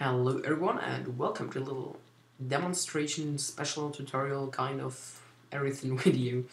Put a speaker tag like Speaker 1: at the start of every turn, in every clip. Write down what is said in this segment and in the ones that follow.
Speaker 1: Hello everyone and welcome to a little demonstration special tutorial kind of everything video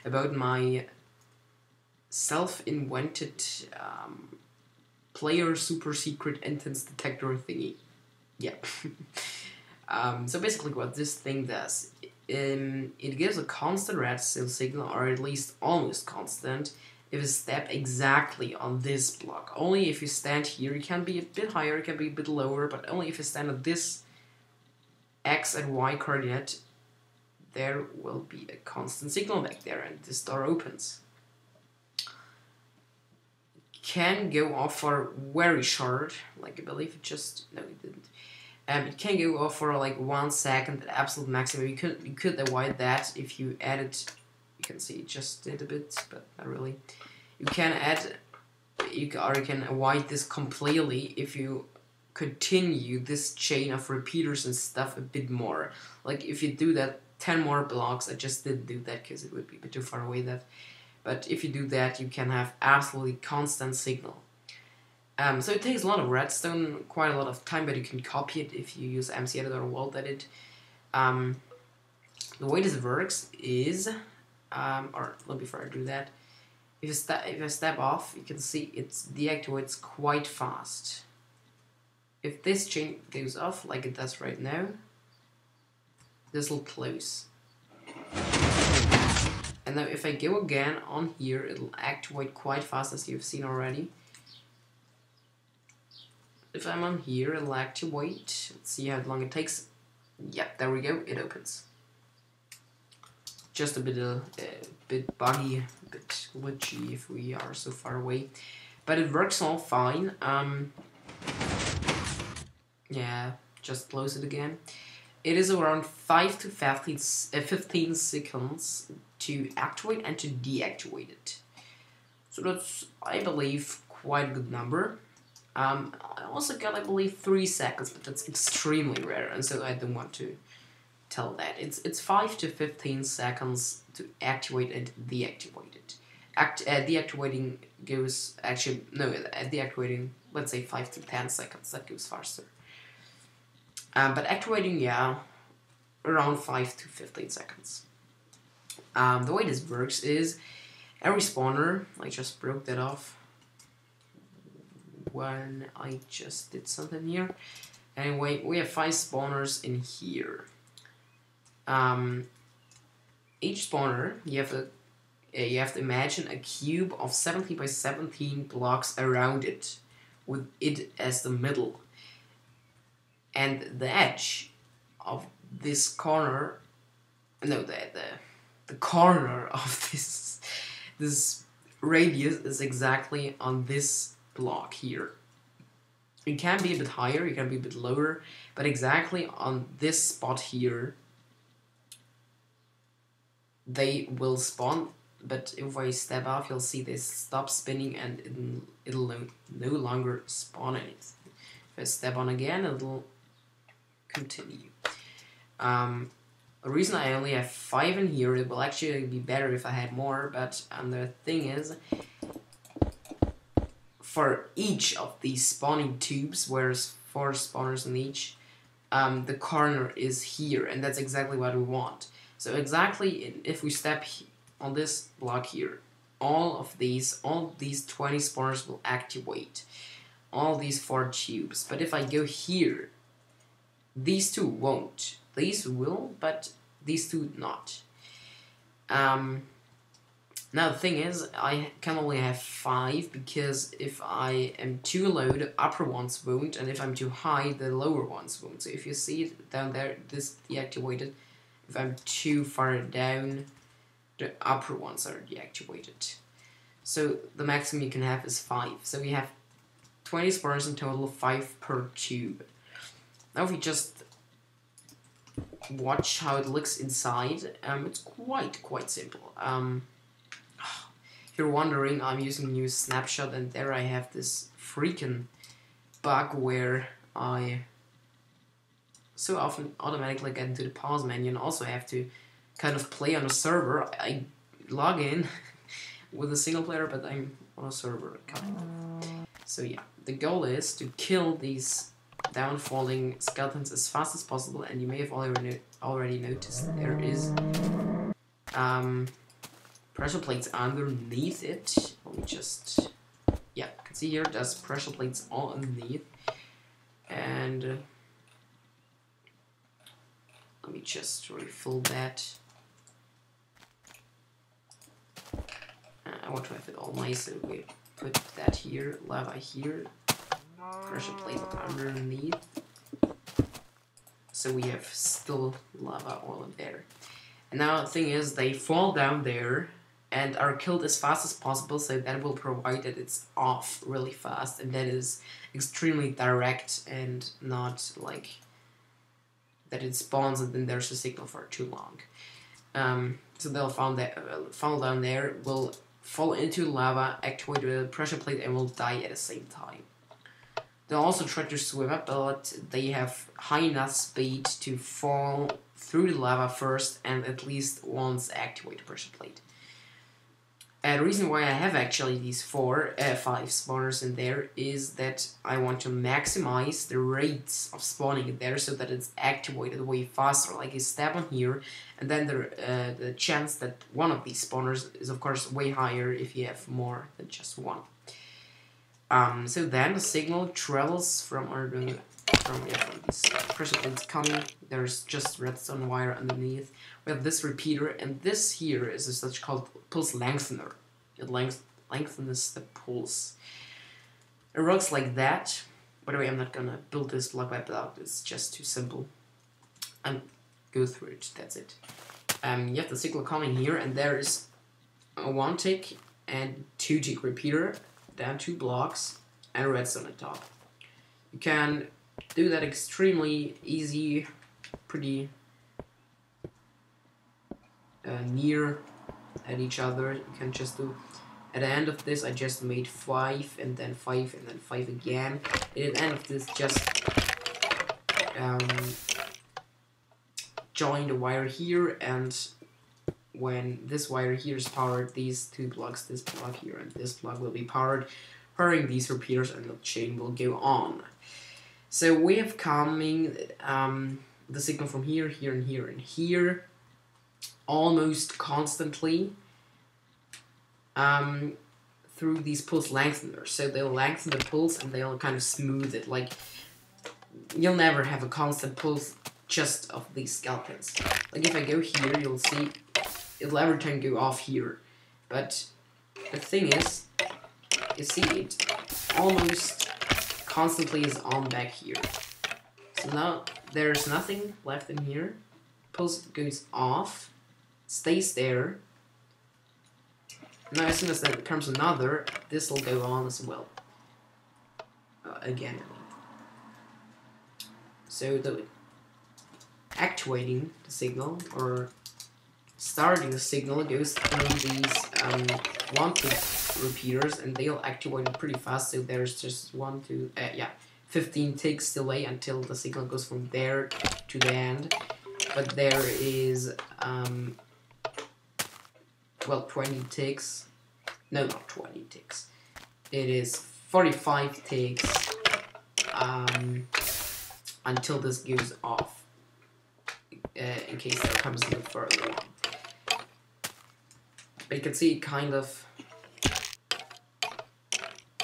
Speaker 1: about my self-invented player super secret intense detector thingy. Yeah. So basically what this thing does, it gives a constant redstone signal, or at least almost constant, if you step exactly on this block. Only if you stand here. It can be a bit higher, it can be a bit lower, but only if you stand at this X and Y coordinate, there will be a constant signal back there and this door opens. It can go off for very short, like I believe it just, no it didn't. It can go off for like 1 second at absolute maximum. You could avoid that if you added. You can see it just did a bit, but not really. You can add, you can avoid this completely if you continue this chain of repeaters and stuff a bit more. Like if you do that 10 more blocks, I just didn't do that because it would be a bit too far away. But if you do that, you can have absolutely constant signal. So it takes a lot of redstone, quite a lot of time, but you can copy it if you use MC Editor or World Edit. The way this works is, or before I do that, if I step off, you can see it deactivates quite fast. If this chain goes off, like it does right now, this will close. And now if I go again on here, it'll activate quite fast, as you've seen already. If I'm on here, it'll activate. Let's see how long it takes. Yep, there we go, it opens. Just a bit buggy, a bit glitchy if we are so far away, but it works all fine. Yeah, just close it again. It is around 5 to 15 seconds to activate and to deactivate it. So that's, I believe, quite a good number. I also got, I believe, 3 seconds, but that's extremely rare, and so I don't want to tell that. It's 5 to 15 seconds to activate and deactivate it. Deactivating goes, actually, no, deactivating, let's say 5 to 10 seconds, that goes faster. But activating, yeah, around 5 to 15 seconds. The way this works is, every spawner, I just broke that off when I just did something here. Anyway, we have 5 spawners in here. Each spawner, you have to imagine a cube of 17 by 17 blocks around it, with it as the middle. And the edge of this corner, no, the corner of this radius is exactly on this block here. It can be a bit higher, it can be a bit lower, but exactly on this spot here, they will spawn. But if I step off, you'll see they stop spinning and it'll no longer spawn anything. If I step on again, it'll continue. The reason I only have 5 in here, it will actually be better if I had more, but the thing is, for each of these spawning tubes, whereas 4 spawners in each, the corner is here, and that's exactly what we want. So exactly, if we step on this block here, all these 20 spawners will activate, all these 4 tubes. But if I go here, these 2 won't. These will, but these 2 not. Now the thing is, I can only have 5, because if I am too low, the upper ones won't, and if I'm too high, the lower ones won't. So if you see it down there, this deactivated. If I'm too far down, the upper ones are deactivated. So the maximum you can have is 5. So we have 20 spawners in total, 5 per tube. Now if we just watch how it looks inside, it's quite simple. If you're wondering, I'm using new snapshot, and there I have this freaking bug where I so often automatically get into the pause menu, and also have to kind of play on a server. I log in with a single player, but I'm on a server kind of. So yeah, the goal is to kill these down falling skeletons as fast as possible, and you may have already noticed there is pressure plates underneath it. Let me just, yeah, you can see here there's pressure plates all underneath, and let me just refill that. I want to have it all nice, so we put that here, lava here, pressure plate underneath, so we have still lava all in there. And now the thing is, they fall down there and are killed as fast as possible, so that will provide that it's off really fast, and that is extremely direct and not like that it spawns and then there's a signal for too long. So they'll fall down there, will fall into lava, activate the pressure plate, and will die at the same time. They'll also try to swim up, but they have high enough speed to fall through the lava first and at least once activate the pressure plate. The reason why I have actually these 5 spawners in there is that I want to maximize the rates of spawning there so that it's activated way faster. Like you step on here, and then the chance that one of these spawners is of course way higher if you have more than just one. So then the signal travels from these pressure plates coming. There's just redstone wire underneath. We have this repeater, and this here is a such called pulse lengthener. It lengthens the pulse. It works like that. By the way, I'm not gonna build this block by block. It's just too simple. And go through it. That's it. You have the signal coming here, and there is a 1 tick and 2 tick repeater. Down 2 blocks and a redstone at top. You can do that extremely easy, pretty near at each other. You can just do, at the end of this I just made 5 and then 5 and then 5 again. At the end of this just join the wire here, and when this wire here is powered, these 2 blocks, this block here and this block will be powered, powering these repeaters, and the chain will go on. So we have coming the signal from here, here, and here, and here, almost constantly through these pulse lengtheners. So they'll lengthen the pulse and they'll kind of smooth it. Like, you'll never have a constant pulse just of these skeletons. Like if I go here, you'll see it'll every time go off here, but the thing is, you see it almost constantly is on back here. So now there's nothing left in here. Pulse goes off, stays there. Now as soon as there comes another, this will go on as well. Again. So the actuating the signal or starting the signal goes through these 1 tick repeaters, and they'll activate it pretty fast. So there's just 15 ticks delay until the signal goes from there to the end. But there is 20 ticks. No, not 20 ticks. It is 45 ticks until this goes off. In case there comes no further one. But you can see kind of,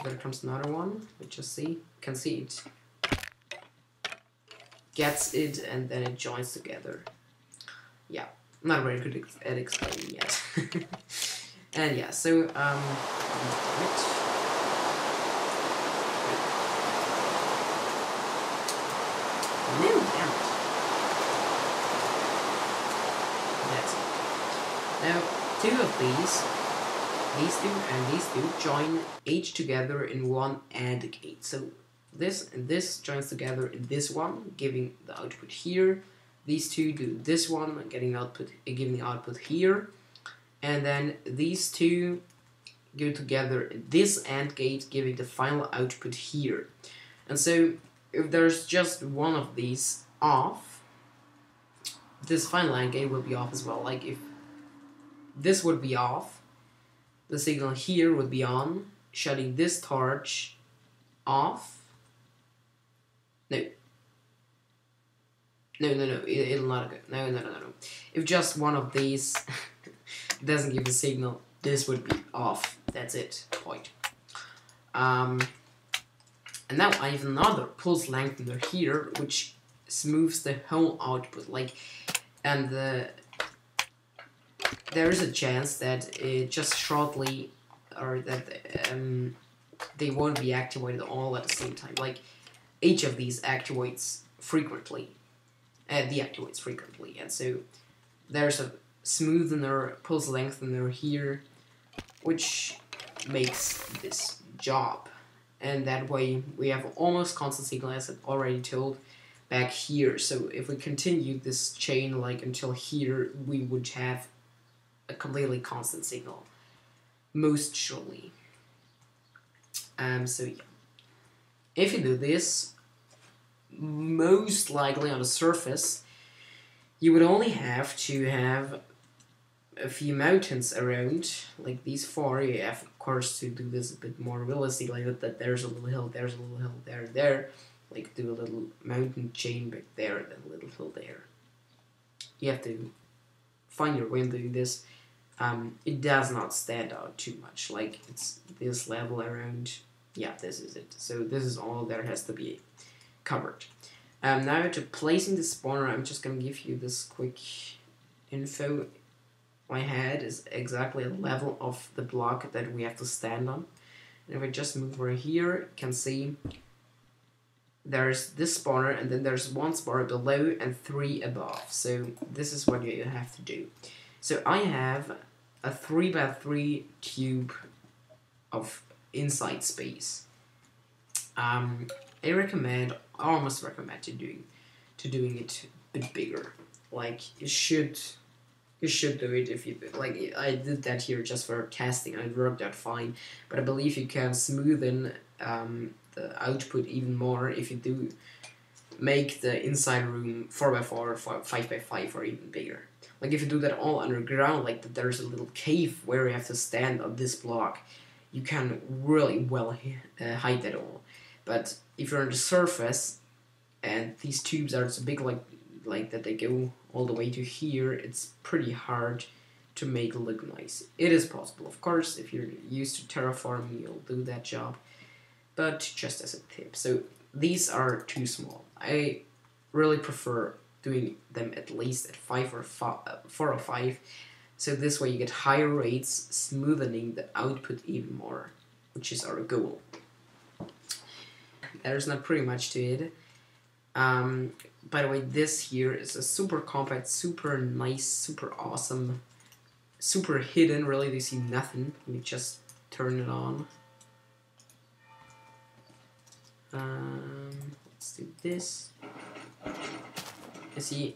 Speaker 1: there comes another one, but just see, you can see it gets it and then it joins together. Yeah, I'm not very good at explaining yet. And yeah, so, no, damn it. That's it. Now, 2 of these 2 and these 2 join each together in 1 AND gate. So this and this joins together in this one, giving the output here. These 2 do this one, giving the output here. And then these 2 go together in this AND gate, giving the final output here. And so if there's just one of these off, this final AND gate will be off as well. Like if this would be off, the signal here would be on, shutting this torch off, No. No, it'll not go. No. If just one of these doesn't give a signal, this would be off. That's it. Point. And now I have another pulse lengthener here, which smooths the whole output. And there is a chance that it just shortly, or that they won't be activated all at the same time. Each of these activates frequently. Deactivates frequently, and so there's a smoothener, pulse lengthener here, which makes this job, and that way we have almost constant signal, as I already told back here. So if we continue this chain until here, we would have a completely constant signal, most surely. So yeah, if you do this, most likely on the surface, you would only have to have a few mountains around, like these four. You have, of course, to do this a bit more realistic, that there's a little hill, there's a little hill there, do a little mountain chain back there, and then a little hill there. You have to find your way in doing this. It does not stand out too much, it's this level around. Yeah, this is it. So this is all there has to be covered. Now to placing the spawner, I'm just going to give you this quick info. My head is exactly the level of the block that we have to stand on. And if I just move over here, you can see there's this spawner, and then there's one spawner below and 3 above. So this is what you have to do. So I have a 3x3 cube of inside space. I almost recommend doing it a bit bigger. You should do it if you I did that here just for testing, and it worked out fine. But I believe you can smoothen the output even more if you do make the inside room 4x4, 5x5, or even bigger. If you do that all underground, that there's a little cave where you have to stand on this block, you can really well hide that all. But if you're on the surface and these tubes are so big like that they go all the way to here, it's pretty hard to make it look nice. It is possible, of course, if you're used to terraforming, you'll do that job. But just as a tip. So these are too small. I really prefer doing them at least at 4 or 5. So this way you get higher rates, smoothing the output even more, which is our goal. There's not pretty much to it. By the way, this here is a super compact, super nice, super awesome, super hidden. Really, you see nothing. Let me just turn it on. Let's do this. As you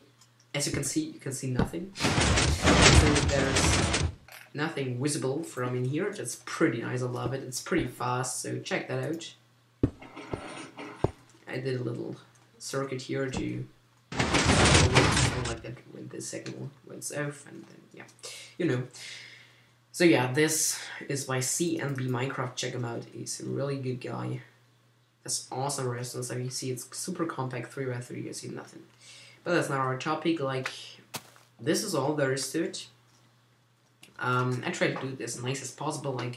Speaker 1: can see nothing. So there's nothing visible from in here. That's pretty nice. I love it. It's pretty fast. So check that out. I did a little circuit here to like that when the second one went off, and then yeah, So yeah, this is by CNB Minecraft. Check him out. He's a really good guy. That's awesome resistance. You see, it's super compact, 3x3. You see nothing. But that's not our topic. This is all there is to it. I tried to do this nice as possible. I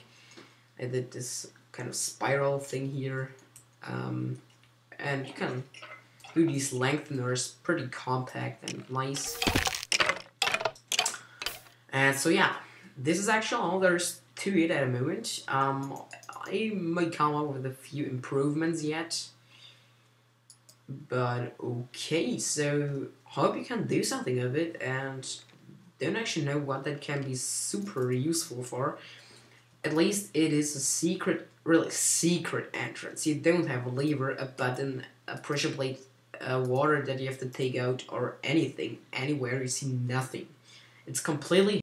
Speaker 1: did this kind of spiral thing here. And you can do these lengtheners pretty compact and nice. And so yeah, this is actually all there's to it at the moment. I might come up with a few improvements yet. But okay, so hope you can do something of it, and don't actually know what that can be super useful for. At least it is a secret, really secret entrance. You don't have a lever, a button, a pressure plate, water that you have to take out, or anything, anywhere. You see nothing. It's completely